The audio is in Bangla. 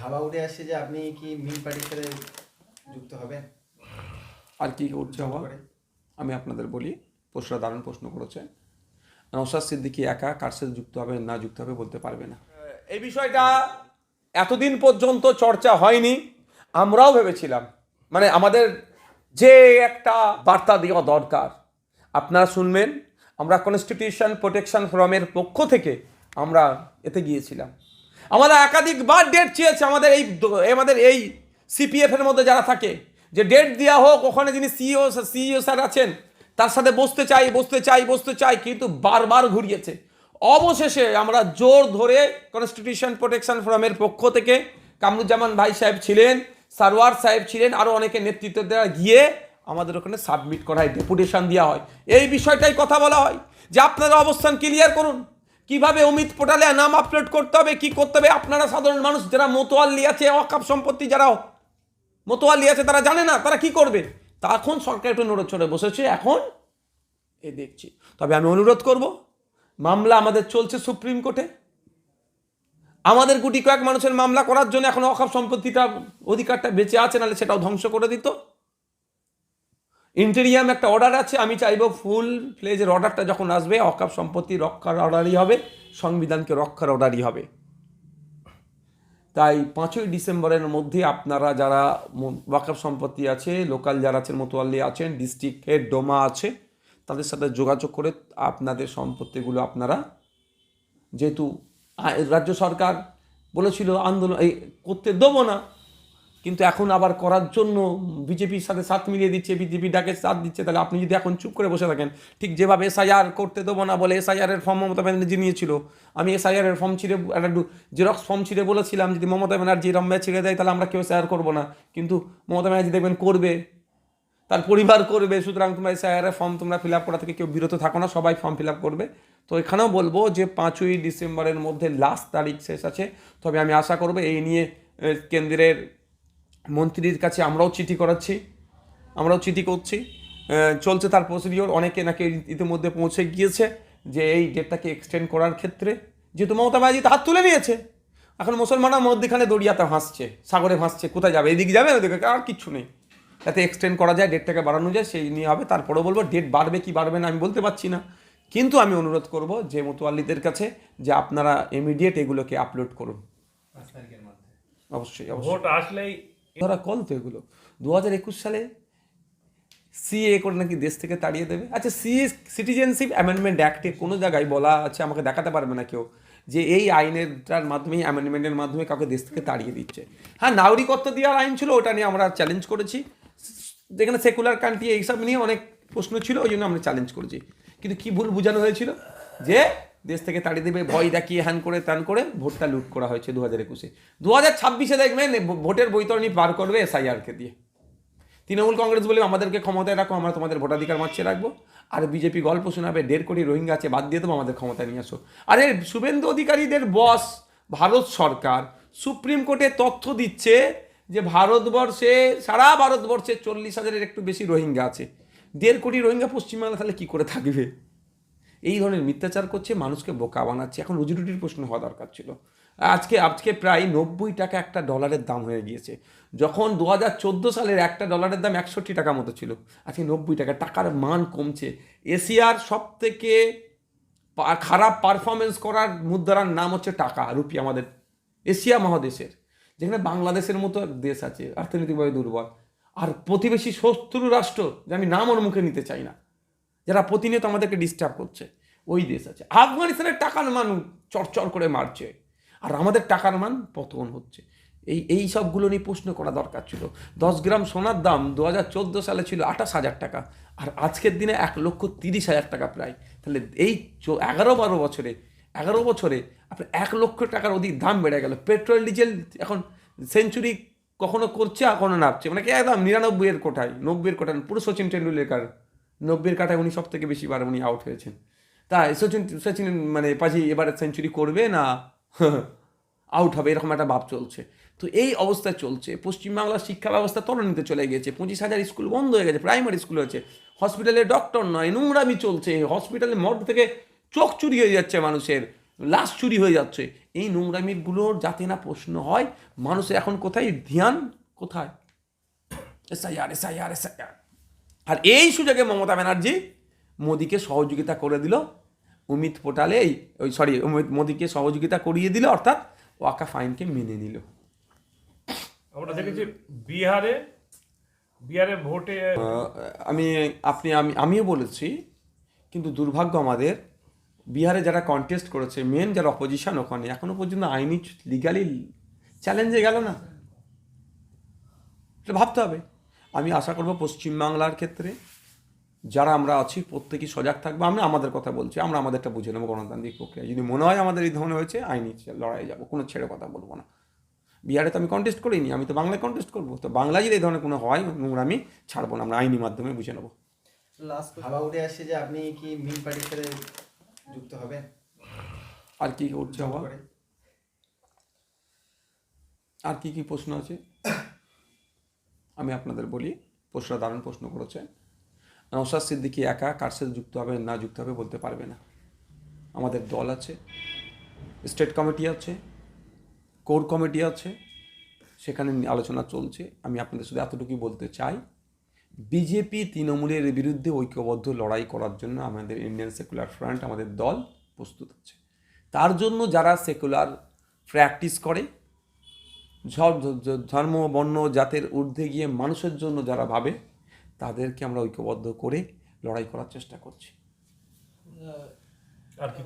হাওয়া উঠে আসছে যে আপনি কি মিল পার্টির সাথে যুক্ত হবেন আর কি করছে জোট বাবা? করে? আমি আপনাদের বলি, প্রশ্নটা দারুণ প্রশ্ন করেছে। নওশাদ সিদ্দিকী একা কার সাথে যুক্ত হবে না যুক্ত হবে বলতে পারবে না। এই বিষয়টা এতদিন পর্যন্ত চর্চা হয়নি। আমরাও ভেবেছিলাম, মানে আমাদের যে একটা বার্তা দেওয়া দরকার আপনারা শুনবেন, আমরা কনস্টিটিউশন প্রোটেকশন ফোরামের পক্ষ থেকে আমরা এতে গিয়েছিলাম। আমরা একাধিকবার ডেট চেয়েছি আমাদের এই সিপিএফ এর মধ্যে যারা থাকে, যে ডেট দেওয়া হোক, ওখানে যিনি সিইও স্যার আছেন তার সাথে বসতে চাই, কিন্তু বারবার ঘুরিয়েছে। অবশেষে আমরা জোর ধরে কনস্টিটিউশন প্রোটেকশন ফোরামের পক্ষ থেকে কামরুজ্জামান ভাই সাহেব ছিলেন, সারওয়ার সাহেব ছিলেন, আরও অনেকে নেতৃত্ব দেওয়া গিয়ে আমাদের ওখানে সাবমিট করা হয়, ডেপুটেশন দেওয়া হয়। এই বিষয়টাই কথা বলা হয় যে আপনারা অবস্থান ক্লিয়ার করুন, কিভাবে অমিত পোর্টালে নাম আপলোড করতে হবে, কি করতে হবে। আপনারা সাধারণ মানুষ যারা মোতোয়াল্লি আছে, ওয়াকফ সম্পত্তি যারা মোতোয়াল্লি আছে, তারা জানে না তারা কি করবে। তখন সরকার একটু নড়ে বসেছে, এখন এ দেখছি। তবে আমি অনুরোধ করব, মামলা আমাদের চলছে সুপ্রিম কোর্টে, আমাদের গুটি কয়েক মানুষের মামলা করার জন্য এখন ওয়াকফ সম্পত্তিটা অধিকারটা বেঁচে আছে, নাহলে সেটাও ধ্বংস করে দিত। ইন্টেরিয়াম একটা অর্ডার আছে, আমি চাইবো ফুল ফ্লেজের অর্ডারটা যখন আসবে, ওয়াকফ সম্পত্তি রক্ষার অর্ডারই হবে, সংবিধানকে রক্ষার অর্ডারই হবে। তাই 5ই ডিসেম্বরের মধ্যে আপনারা যারা ওয়াকফ সম্পত্তি আছে, লোকাল যারা আছেন, মোতোয়াল্লি আছেন, ডিস্ট্রিক্ট হেড ডোমা আছে, তাদের সাথে যোগাযোগ করে আপনাদের সম্পত্তিগুলো আপনারা, যেহেতু রাজ্য সরকার বলেছিল আন্দোলন এই করতে দেবো না, কিন্তু এখন আবার করার জন্য বিজেপির সাথে সাথ মিলিয়ে দিচ্ছে, বিজেপি ডাকে সাথ দিচ্ছে। তাহলে আপনি যদি এখন চুপ করে বসে থাকেন, ঠিক যেভাবে এসআইআর করতে দেবো না বলে এসআইআর এর ফর্ম মমতা ব্যানার্জি নিয়েছিল, আমি এসআইআর এর ফর্ম ছিঁড়ে একটা জেরক্স ফর্ম ছিঁড়ে বলেছিলাম যদি মমতা ব্যানার্জি রম্যা ছিঁড়ে দেয় তাহলে আমরা কেউ এসআইআর করবো না, কিন্তু মমতা ব্যানার্জি দেখবেন করবে, তার পরিবার করবে। সুতরাং তোমরা এসআইআর এর ফর্ম তোমরা ফিল আপ করা থেকে কেউ বিরত থাকো না, সবাই ফর্ম ফিল আপ করবে। তো এখানেও বলবো যে 5ই ডিসেম্বরের মধ্যে লাস্ট তারিখ শেষ আছে। তবে আমি আশা করবো এই নিয়ে কেন্দ্রের মন্ত্রীর কাছে আমরাও চিঠি করছি, চলছে তার প্রসিডিওর। অনেকে নাকি ইতিমধ্যে পৌঁছে গিয়েছে যে এই ডেটটাকে এক্সটেন্ড করার ক্ষেত্রে, যেহেতু মমতা ব্যানার্জি তো হাত তুলে নিয়েছে, এখন মুসলমানরা মধ্যখানে দড়িয়াতে ভাসছে, সাগরে ভাসছে, কোথায় যাবে, এদিকে যাবে ওদিকে, আর কিচ্ছু নেই। যাতে এক্সটেন্ড করা যায়, ডেটটাকে বাড়ানো যায়, সেই নিয়ে হবে। তারপরেও বলবো ডেট বাড়বে কি বাড়বে না আমি বলতে পারছি না, কিন্তু আমি অনুরোধ করব যে মোতোয়াল্লিদের কাছে যে আপনারা ইমিডিয়েট এগুলোকে আপলোড করুন। 5 তারিখের মধ্যে অবশ্যই ভোট আসলেই ধরা কল তো এগুলো 2021 সালে সিএ করে নাকি দেশ থেকে তাড়িয়ে দেবে। আচ্ছা, সিটিজেনশিপ অ্যামেন্ডমেন্ট অ্যাক্টে কোনো জায়গায় বলা আছে, আমাকে দেখাতে পারবে না কেউ, যে এই আইনেরটার মাধ্যমে, অ্যামেন্ডমেন্টের মাধ্যমে কাউকে দেশ থেকে তাড়িয়ে দিচ্ছে। হ্যাঁ, নাগরিকত্ব দেওয়ার আইন ছিল, ওটা নিয়ে আমরা চ্যালেঞ্জ করেছি, যেখানে সেকুলার কান্ট্রি এইসব নিয়ে অনেক প্রশ্ন ছিল, ওই জন্য আমরা চ্যালেঞ্জ করেছি। কিন্তু কি ভুল বোঝানো হয়েছিল যে দেশ থেকে তাড়িয়ে দেবে, ভয় দেখিয়ে হ্যান করে ত্যান করে ভোটটা লুট করা হয়েছে 2021-এ। 2026-এ দেখবেন ভোটের বৈতরণী পার করবে এসআইআরকে দিয়ে। তৃণমূল কংগ্রেস বলে আমাদেরকে ক্ষমতায় রাখো, আমরা তোমাদের ভোটাধিকার মার্চে রাখবো। আর বিজেপি গল্প শোনাবে 1.5 কোটি রোহিঙ্গা আছে বাদ দিয়ে দেবো, আমাদের ক্ষমতায় নিয়ে আসো। আরে শুভেন্দু অধিকারীদের বস ভারত সরকার সুপ্রিম কোর্টে তথ্য দিচ্ছে যে ভারতবর্ষে, সারা ভারতবর্ষে 40,000-এর একটু বেশি রোহিঙ্গা আছে। 1.5 কোটি রোহিঙ্গা পশ্চিমবাংলা তাহলে কী করে থাকবে? এই ধরনের মিথ্যাচার করছে, মানুষকে বোকা বানাচ্ছে। এখন রুজি রুটির প্রশ্ন হওয়া দরকার ছিল। আজকে প্রায় 90 টাকা একটা ডলারের দাম হয়ে গিয়েছে। যখন 2014 সালের একটা ডলারের দাম 61 টাকা মতো ছিল, আজকে 90 টাকা। টাকার মান কমছে। এশিয়ার সব থেকে খারাপ পারফরমেন্স করার মুদ্রার নাম হচ্ছে টাকা, রুপি, আমাদের এশিয়া মহাদেশের, যেখানে বাংলাদেশের মতো দেশ আছে অর্থনৈতিকভাবে দুর্বল, আর প্রতিবেশী শত্রু রাষ্ট্র যে আমি নাম ওর মুখে নিতে চাই না, যারা প্রতিনিয়ত আমাদেরকে ডিস্টার্ব করছে, ওই দেশ আছে। আফগানিস্তানের টাকার মান চরচর করে মারছে, আর আমাদের টাকার মান পতন হচ্ছে। এই সবগুলো নিয়ে প্রশ্ন করা দরকার ছিল। 10 গ্রাম সোনার দাম 2014 সালে ছিল 28,000 টাকা, আর আজকের দিনে 1,30,000 টাকা প্রায়। তাহলে এই 11 বছরে আপনার 1 লক্ষ টাকার অধিক দাম বেড়ে গেল। পেট্রোল ডিজেল এখন সেঞ্চুরি কখনো করছে, কখনো নামছে, মানে কি একদম 99-এর কোঠায়, 90-এর কোঠায়। পুরো সচিন টেন্ডুলকার 90-এর কাটায় উনি সব থেকে বেশি বার উনি আউট হয়েছেন। তাই সচিন মানে পাজি এবারে সেঞ্চুরি করবে না আউট হবে, এরকম একটা ভাব চলছে। তো এই অবস্থায় চলছে। পশ্চিমবাংলার শিক্ষা ব্যবস্থা তলানিতে চলে গিয়েছে। 25,000 স্কুল বন্ধ হয়ে গেছে, প্রাইমারি স্কুল হয়েছে। হসপিটালে ডক্টর নয়, নোংরামি চলছে। হসপিটালে মর্গ থেকে চোখ চুরি হয়ে যাচ্ছে মানুষের। লাশ চুরি হয়ে যাচ্ছে। এই নোংরামিগুলোর যাতে না প্রশ্ন হয়, মানুষের এখন কোথায় ধ্যান, কোথায় এসআইআর এসআইআর এসআইআর। আর এই সুযোগে মমতা ব্যানার্জি মোদিকে সহযোগিতা করে দিল, অমিত পোটালে মোদিকে সহযোগিতা করিয়ে দিল, অর্থাৎ ওয়াকাফ আইনকে মেনে নিল। আমরা দেখেছি বিহারে ভোটে আমিও বলেছি, কিন্তু দুর্ভাগ্য আমাদের বিহারে যারা কন্টেস্ট করেছে, মেন যারা অপোজিশন, ওখানে এখনো পর্যন্ত আইনি লিগালি চ্যালেঞ্জে গেল না। এটা ভাবতে হবে। আমি আশা করব পশ্চিমবাংলার ক্ষেত্রে যারা আমরা আছি প্রত্যেকেই সজাগ থাকবো। আমরা আমাদের কথা বলছি, আমরা আমাদেরটা বুঝে নেবো গণতান্ত্রিক প্রক্রিয়া। যদি মনে হয় আমাদের এই ধরনের হয়েছে, আইনি লড়াই যাবো, কোনো ছেড়ে কথা বলবো না। বিহারে তো আমি কন্টেস্ট করিনি, আমি তো বাংলায় কন্টেস্ট করবো। তো বাংলায় যদি এই ধরনের কোনো হয় নোংরামি, ছাড়বো না, আমরা আইনি মাধ্যমে বুঝে নেবো। হাওয়া উঠে আসছে যে আপনি কি মিল পার্টির সাথে যুক্ত হবেন? আর কি উঠছে আবার, করে আর কি কি প্রশ্ন আছে আমি আপনাদের বলি। প্রশ্নটা দারুণ প্রশ্ন করেছে। নওশাদ সিদ্দিকী একা কার সাথে যুক্ত হবে না যুক্ত হবে বলতে পারবে না। আমাদের দল আছে, স্টেট কমিটি আছে, কোর কমিটি আছে, সেখানে আলোচনা চলছে। আমি আপনাদের শুধু এতটুকুই বলতে চাই, বিজেপি তৃণমূলের বিরুদ্ধে ঐক্যবদ্ধ লড়াই করার জন্য আমাদের ইন্ডিয়ান সেকুলার ফ্রন্ট, আমাদের দল প্রস্তুত আছে। তার জন্য যারা সেকুলার প্র্যাকটিস করে, ধর্ম বর্ণ জাতের ঊর্ধ্বে গিয়ে মানুষের জন্য যারা ভাবে, তাদেরকে আমরা ঐক্যবদ্ধ করে লড়াই করার চেষ্টা করছি। আর কি